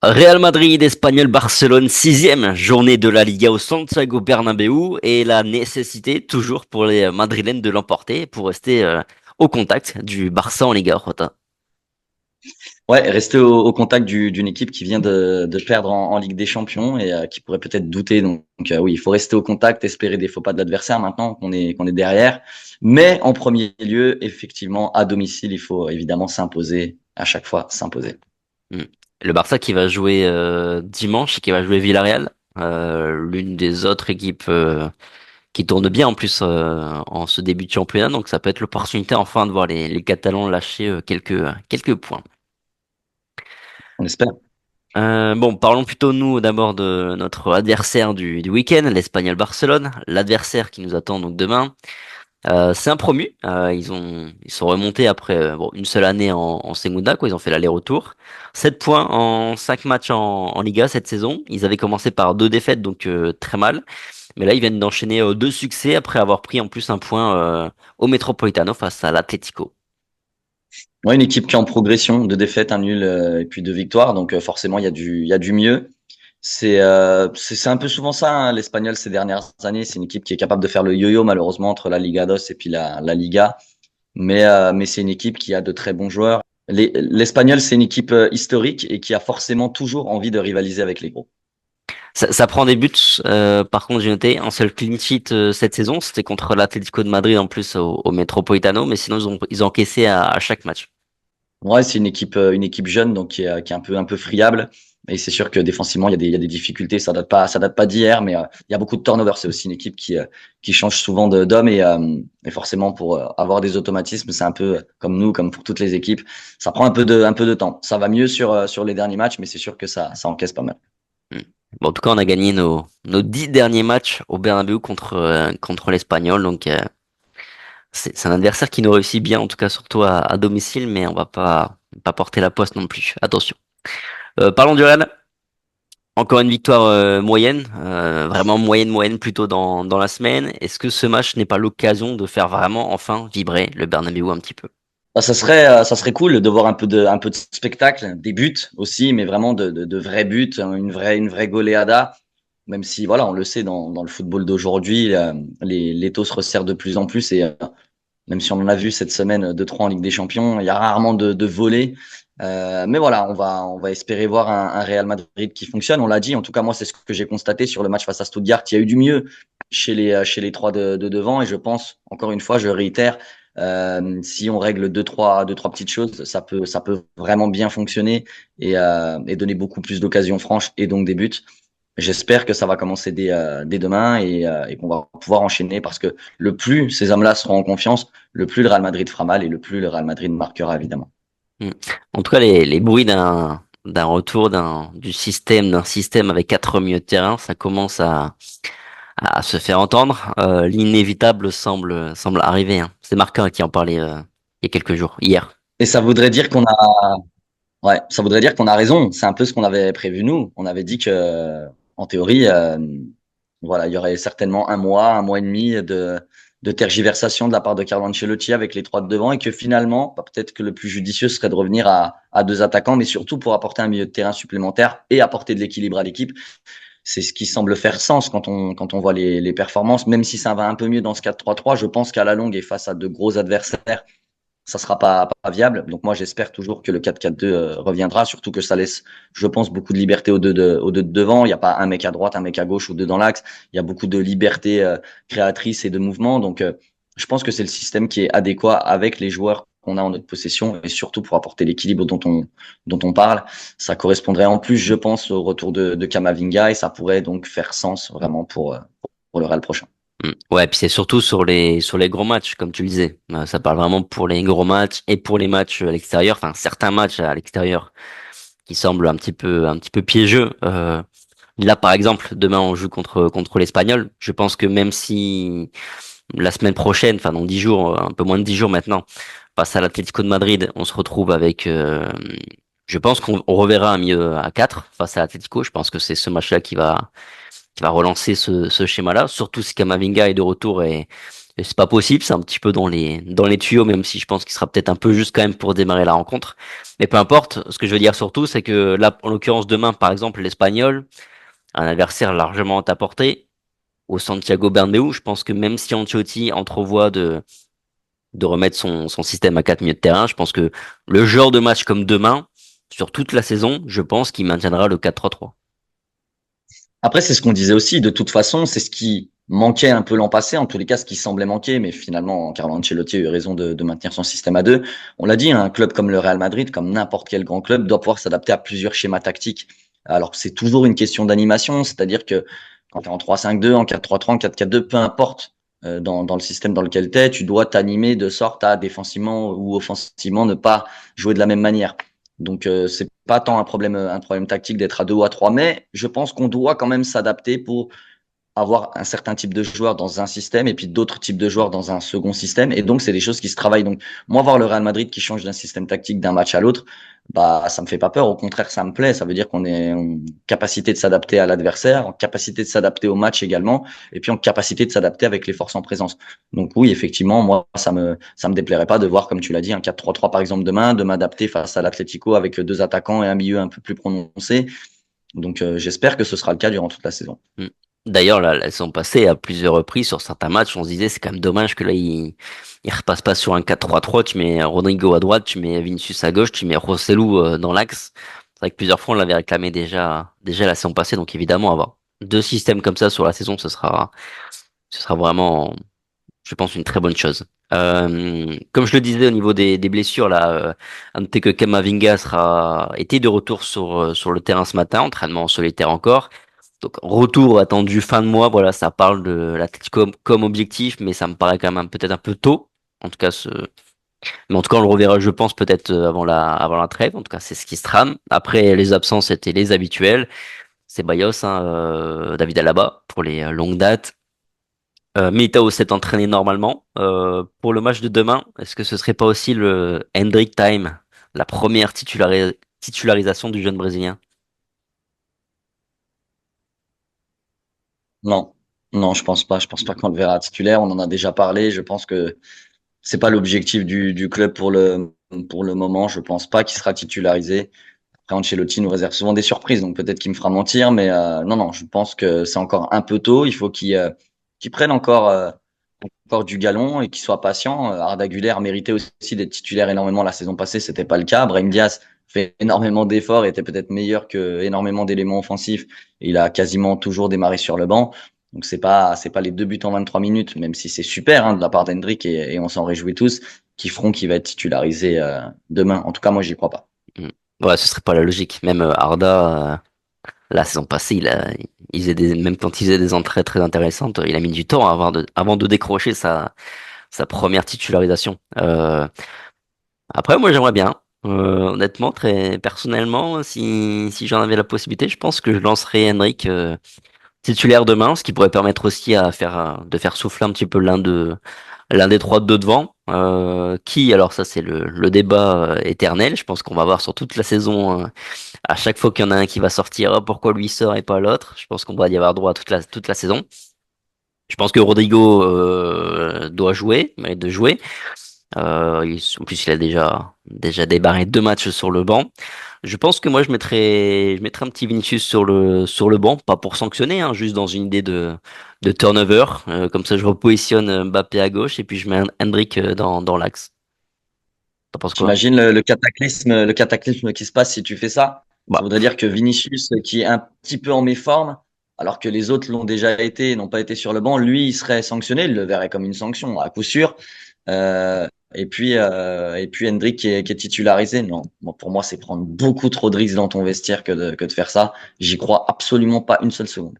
Real Madrid, Espagnol, Barcelone, sixième journée de la Liga au Santiago Bernabéu et la nécessité toujours pour les Madrilènes de l'emporter pour rester au contact du Barça en Liga, Jota. Ouais, rester au contact d'une équipe qui vient de perdre en Ligue des Champions et qui pourrait peut-être douter. Donc, oui, il faut rester au contact, espérer des faux pas de l'adversaire maintenant qu'on est derrière. Mais en premier lieu, effectivement, à domicile, il faut évidemment s'imposer à chaque fois, s'imposer. Hmm. Le Barça qui va jouer dimanche et qui va jouer Villarreal, l'une des autres équipes qui tourne bien en plus en ce début de championnat, donc ça peut être l'opportunité enfin de voir les Catalans lâcher quelques points. On espère. Bon, parlons plutôt nous d'abord de notre adversaire du week-end, l'Espagnol Barcelone, l'adversaire qui nous attend donc demain. C'est un promu. Ils sont remontés après bon, une seule année en Segunda, quoi. Ils ont fait l'aller-retour. 7 points en 5 matchs en Liga cette saison. Ils avaient commencé par deux défaites, donc très mal. Mais là, ils viennent d'enchaîner deux succès après avoir pris en plus un point au Metropolitano face à l'Atlético. Ouais, une équipe qui est en progression, de défaites, un nul et puis deux victoires. Donc forcément, il y a du mieux. C'est un peu souvent ça, hein, l'Espagnol ces dernières années. C'est une équipe qui est capable de faire le yo-yo malheureusement entre la Liga DOS et puis la Liga. Mais c'est une équipe qui a de très bons joueurs. L'Espagnol, c'est une équipe historique et qui a forcément toujours envie de rivaliser avec les gros. Ça prend des buts. Par contre, j'ai noté un seul clean sheet cette saison. C'était contre l'Atlético de Madrid en plus au Metropolitano. Mais sinon, ils ont encaissé à chaque match. Ouais, c'est une équipe jeune donc qui est un peu friable. Et c'est sûr que défensivement, il y a des difficultés. Ça date pas d'hier, mais il y a beaucoup de turnover. C'est aussi une équipe qui change souvent d'hommes et forcément pour avoir des automatismes, c'est un peu comme nous, comme pour toutes les équipes. Ça prend un peu de temps. Ça va mieux sur les derniers matchs, mais c'est sûr que ça encaisse pas mal. Hmm. Bon, en tout cas, on a gagné nos 10 derniers matchs au Bernabéu contre l'Espagnol. Donc, c'est un adversaire qui nous réussit bien, en tout cas, surtout à domicile, mais on va pas porter la poisse non plus. Attention. Parlons du Real. Encore une victoire moyenne, vraiment moyenne plutôt dans la semaine. Est-ce que ce match n'est pas l'occasion de faire vraiment enfin vibrer le Bernabéu un petit peu? Bah, ça serait cool de voir un peu de spectacle, des buts aussi, mais vraiment de vrais buts, hein, une vraie goleada. Même si, voilà, on le sait, dans le football d'aujourd'hui, les taux se resserrent de plus en plus. Et même si on en a vu cette semaine 2-3 en Ligue des Champions, il y a rarement de volées. Mais voilà, on va espérer voir un Real Madrid qui fonctionne. On l'a dit, en tout cas, moi, c'est ce que j'ai constaté sur le match face à Stuttgart. Il y a eu du mieux chez les trois de devant. Et je pense, encore une fois, je réitère, si on règle deux, trois petites choses, ça peut vraiment bien fonctionner et donner beaucoup plus d'occasions franches et donc des buts. J'espère que ça va commencer dès demain et qu'on va pouvoir enchaîner parce que le plus ces hommes-là seront en confiance, le plus le Real Madrid fera mal et le plus le Real Madrid marquera évidemment. Hmm. En tout cas, les bruits d'un retour d'un système avec quatre milieux de terrain, ça commence à se faire entendre. L'inévitable semble arriver, hein. C'est Marquin qui en parlait il y a quelques jours, hier. Et ça voudrait dire qu'on a, ouais, ça voudrait dire qu'on a raison. C'est un peu ce qu'on avait prévu nous. On avait dit que, en théorie, voilà, il y aurait certainement un mois et demi de tergiversation de la part de Carlo Ancelotti avec les trois de devant et que finalement, bah, peut-être que le plus judicieux serait de revenir à deux attaquants, mais surtout pour apporter un milieu de terrain supplémentaire et apporter de l'équilibre à l'équipe. C'est ce qui semble faire sens quand on voit les performances, même si ça va un peu mieux dans ce 4-3-3. Je pense qu'à la longue et face à de gros adversaires, ça sera pas viable. Donc moi, j'espère toujours que le 4-4-2 reviendra, surtout que ça laisse, je pense, beaucoup de liberté aux deux de devant. Il n'y a pas un mec à droite, un mec à gauche ou deux dans l'axe. Il y a beaucoup de liberté créatrice et de mouvement. Donc je pense que c'est le système qui est adéquat avec les joueurs qu'on a en notre possession et surtout pour apporter l'équilibre dont on parle. Ça correspondrait en plus, je pense, au retour de Kamavinga et ça pourrait donc faire sens vraiment pour le Real prochain. Ouais, puis c'est surtout sur les gros matchs, comme tu le disais. Ça parle vraiment pour les gros matchs et pour les matchs à l'extérieur, enfin certains matchs à l'extérieur qui semblent un petit peu piégeux. Là, par exemple, demain on joue contre l'Espagnol. Je pense que même si la semaine prochaine, enfin dans 10 jours, un peu moins de 10 jours maintenant, face à l'Atlético de Madrid, on se retrouve avec, je pense qu'on reverra un milieu à 4 face à l'Atlético. Je pense que c'est ce match-là qui va relancer ce schéma-là, surtout si Kamavinga est de retour et c'est pas possible, c'est un petit peu dans les tuyaux, même si je pense qu'il sera peut-être un peu juste quand même pour démarrer la rencontre. Mais peu importe, ce que je veux dire surtout, c'est que là, en l'occurrence demain, par exemple, l'Espagnol, un adversaire largement à portée, au Santiago Bernabéu, je pense que même si Ancelotti entrevoit de remettre son système à 4 milieux de terrain, je pense que le genre de match comme demain, sur toute la saison, je pense qu'il maintiendra le 4-3-3. Après, c'est ce qu'on disait aussi. De toute façon, c'est ce qui manquait un peu l'an passé, en tous les cas, ce qui semblait manquer. Mais finalement, Carlo Ancelotti a eu raison de maintenir son système à deux. On l'a dit, un club comme le Real Madrid, comme n'importe quel grand club, doit pouvoir s'adapter à plusieurs schémas tactiques. Alors, c'est toujours une question d'animation, c'est-à-dire que quand tu es en 3-5-2, en 4-3-3, en 4-4-2, peu importe dans le système dans lequel tu es, tu dois t'animer de sorte à défensivement ou offensivement ne pas jouer de la même manière. Donc c'est pas tant un problème tactique d'être à deux ou à trois, mais je pense qu'on doit quand même s'adapter pour avoir un certain type de joueur dans un système et puis d'autres types de joueurs dans un second système. Et donc c'est des choses qui se travaillent. Donc moi voir le Real Madrid qui change d'un système tactique d'un match à l'autre, bah ça me fait pas peur. Au contraire, ça me plaît. Ça veut dire qu'on est en capacité de s'adapter à l'adversaire, en capacité de s'adapter au match également, et puis en capacité de s'adapter avec les forces en présence. Donc oui, effectivement, moi ça me déplairait pas de voir, comme tu l'as dit, un 4-3-3 par exemple demain, de m'adapter face à l'Atlético avec deux attaquants et un milieu un peu plus prononcé. Donc j'espère que ce sera le cas durant toute la saison. Mm. D'ailleurs, la saison passée, à plusieurs reprises, sur certains matchs, on se disait c'est quand même dommage que là, il repasse pas sur un 4-3-3, tu mets Rodrigo à droite, tu mets Vinicius à gauche, tu mets Rossellou dans l'axe. C'est vrai que plusieurs fois, on l'avait réclamé déjà la saison passée, donc évidemment, avoir deux systèmes comme ça sur la saison, ce sera vraiment, je pense, une très bonne chose. Comme je le disais au niveau des blessures, là, à noter que Kamavinga était de retour sur le terrain ce matin, entraînement en solitaire encore. Donc retour attendu fin de mois, voilà, ça parle de l'Atlético comme objectif, mais ça me paraît quand même peut-être un peu tôt. En tout cas, mais en tout cas, on le reverra, je pense, peut-être avant la trêve. En tout cas, c'est ce qui se trame. Après, les absences étaient les habituelles. C'est Bayos, hein, David Alaba pour les longues dates. Militao s'est entraîné normalement. Pour le match de demain, est-ce que ce serait pas aussi le Hendrick Time, la première titularisation du jeune Brésilien? Non, non, je pense pas. Je pense pas qu'on le verra titulaire. On en a déjà parlé. Je pense que c'est pas l'objectif du club pour le moment. Je pense pas qu'il sera titularisé. Après, Ancelotti nous réserve souvent des surprises, donc peut-être qu'il me fera mentir, mais non, non, je pense que c'est encore un peu tôt. Il faut qu'il prenne encore du galon et qu'il soit patient. Arda Güler méritait aussi d'être titulaire énormément la saison passée, c'était pas le cas. Brahim Diaz fait énormément d'efforts, était peut-être meilleur que énormément d'éléments offensifs. Et il a quasiment toujours démarré sur le banc. Donc c'est pas les deux buts en 23 minutes, même si c'est super de la part d'Hendrick et on s'en réjouit tous, qui feront qu'il va être titularisé demain. En tout cas, moi j'y crois pas. Hmm. Ouais, ce serait pas la logique. Même Arda, la saison passée, même quand il faisait des entrées très intéressantes, il a mis du temps avant de décrocher sa première titularisation. Après, moi, j'aimerais bien. Honnêtement, très personnellement, si j'en avais la possibilité, je pense que je lancerais Henrik titulaire demain, ce qui pourrait permettre aussi de faire souffler un petit peu l'un des trois de devant. Alors ça, c'est le débat éternel. Je pense qu'on va voir sur toute la saison, à chaque fois qu'il y en a un qui va sortir, oh, pourquoi lui sort et pas l'autre. Je pense qu'on va y avoir droit toute la saison. Je pense que Rodrigo doit jouer, mérite de jouer. En plus, il a déjà débarré deux matchs sur le banc. Je pense que moi, je mettrais un petit Vinicius sur le banc, pas pour sanctionner, hein, juste dans une idée de turnover. Comme ça, je repositionne Mbappé à gauche et puis je mets Hendrick dans l'axe. T'en penses quoi? T'imagines le cataclysme qui se passe si tu fais ça? Ça Bah, voudrait dire que Vinicius, qui est un petit peu en méforme, alors que les autres l'ont déjà été et n'ont pas été sur le banc, lui, il serait sanctionné, il le verrait comme une sanction, à coup sûr. Et puis Hendrick qui est titularisé. Non, bon, pour moi, c'est prendre beaucoup trop de risques dans ton vestiaire que de faire ça. J'y crois absolument pas une seule seconde.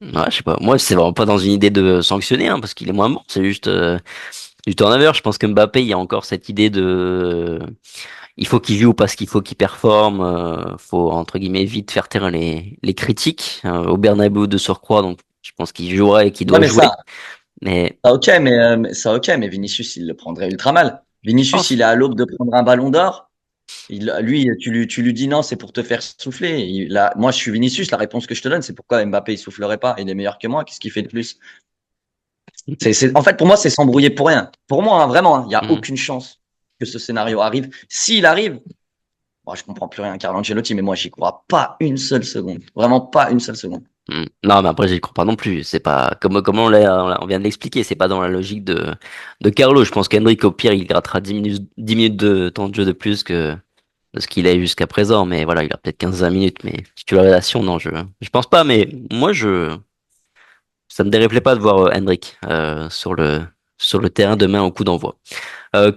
ouais, je sais pas. Moi, c'est vraiment pas dans une idée de sanctionner, hein, parce qu'il est moins bon. C'est juste du turnover. Je pense que Mbappé, il y a encore cette idée il faut qu'il joue parce qu'il faut qu'il performe. Faut entre guillemets vite faire taire les critiques au Bernabéu de surcroît. Donc, je pense qu'il jouera et qu'il Ouais, doit mais jouer. Mais ça, ok, mais Vinicius, il le prendrait ultra mal. je Vinicius, pense. il est à l'aube de prendre un ballon d'or. Lui, tu lui dis non, c'est pour te faire souffler. Moi, je suis Vinicius. La réponse que je te donne, c'est pourquoi Mbappé il soufflerait pas. Il est meilleur que moi. Qu'est-ce qu'il fait de plus? En fait, pour moi, c'est s'embrouiller pour rien. Pour moi, hein, vraiment, il n'y a Hmm, aucune chance que ce scénario arrive. S'il arrive, moi, je comprends plus rien, Carlo Ancelotti, mais moi, j'y crois pas une seule seconde. Vraiment pas une seule seconde. hmm. Non, mais après, j'y crois pas non plus. C'est pas comme on vient de l'expliquer. C'est pas dans la logique de Carlo. Je pense qu'Hendrick, au pire, il grattera 10 minutes de temps de jeu de plus que de ce qu'il a eu jusqu'à présent. Mais voilà, il a peut-être 15-20 minutes. Mais titularisation, non, je pense pas. Mais moi, ça me déplaît pas de voir Hendrick sur le terrain demain au coup d'envoi.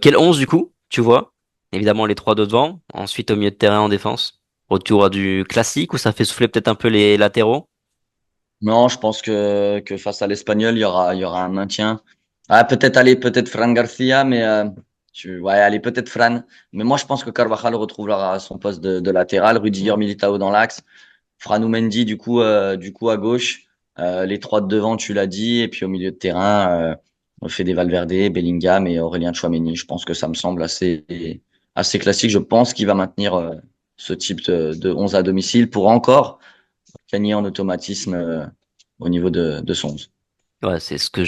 Quel 11 du coup, tu vois? Évidemment les trois de devant, ensuite au milieu de terrain en défense. Retour à du classique ou ça fait souffler peut-être un peu les latéraux? Non, je pense que face à l'Espagnol, il y aura un maintien. Ah, peut-être aller, peut-être Fran Garcia, mais ouais, allez, peut-être Fran. Mais moi, je pense que Carvajal retrouvera son poste de latéral. Rudiger, Militao dans l'axe. Fran ou Mendy, du coup à gauche. Les trois de devant, tu l'as dit. Et puis au milieu de terrain, on fait des Valverde, Bellingham et Aurélien Tchouaméni. Je pense que ça me semble assez classique. Je pense qu'il va maintenir ce type de 11 à domicile pour encore gagner en automatisme au niveau de son 11. Ouais, c'est ce que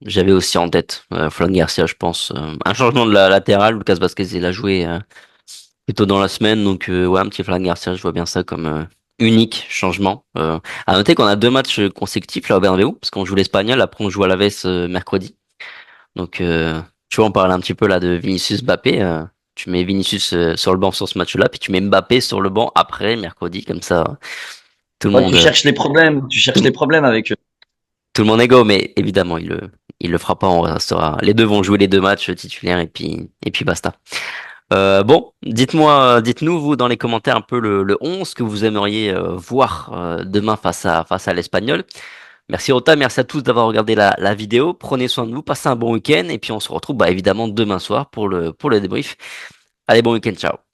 j'avais aussi en tête. Fran Garcia, je pense. Un changement de la latérale, Lucas Vazquez il a joué plutôt dans la semaine, donc ouais, un petit Fran Garcia, je vois bien ça comme unique changement. À noter qu'on a deux matchs consécutifs là au Bernabéu, parce qu'on joue l'Espagnol, après on joue à l'Aves mercredi. Donc, tu vois, on parle un petit peu là de Vinicius Mbappé. Tu mets Vinicius sur le banc sur ce match-là, puis tu mets Mbappé sur le banc après, mercredi, comme ça, tout le Ouais, tu monde, cherches les problèmes, tu cherches tout, les problèmes avec eux. tout le monde est go, mais évidemment, il le fera pas. On restera. Les deux vont jouer les deux matchs titulaires et puis basta. Bon, dites-nous vous dans les commentaires un peu le 11 que vous aimeriez voir demain face à l'Espagnol. Merci Rota, merci à tous d'avoir regardé la vidéo. Prenez soin de vous, passez un bon week-end et puis on se retrouve bah, évidemment demain soir pour le débrief. Allez, bon week-end, ciao.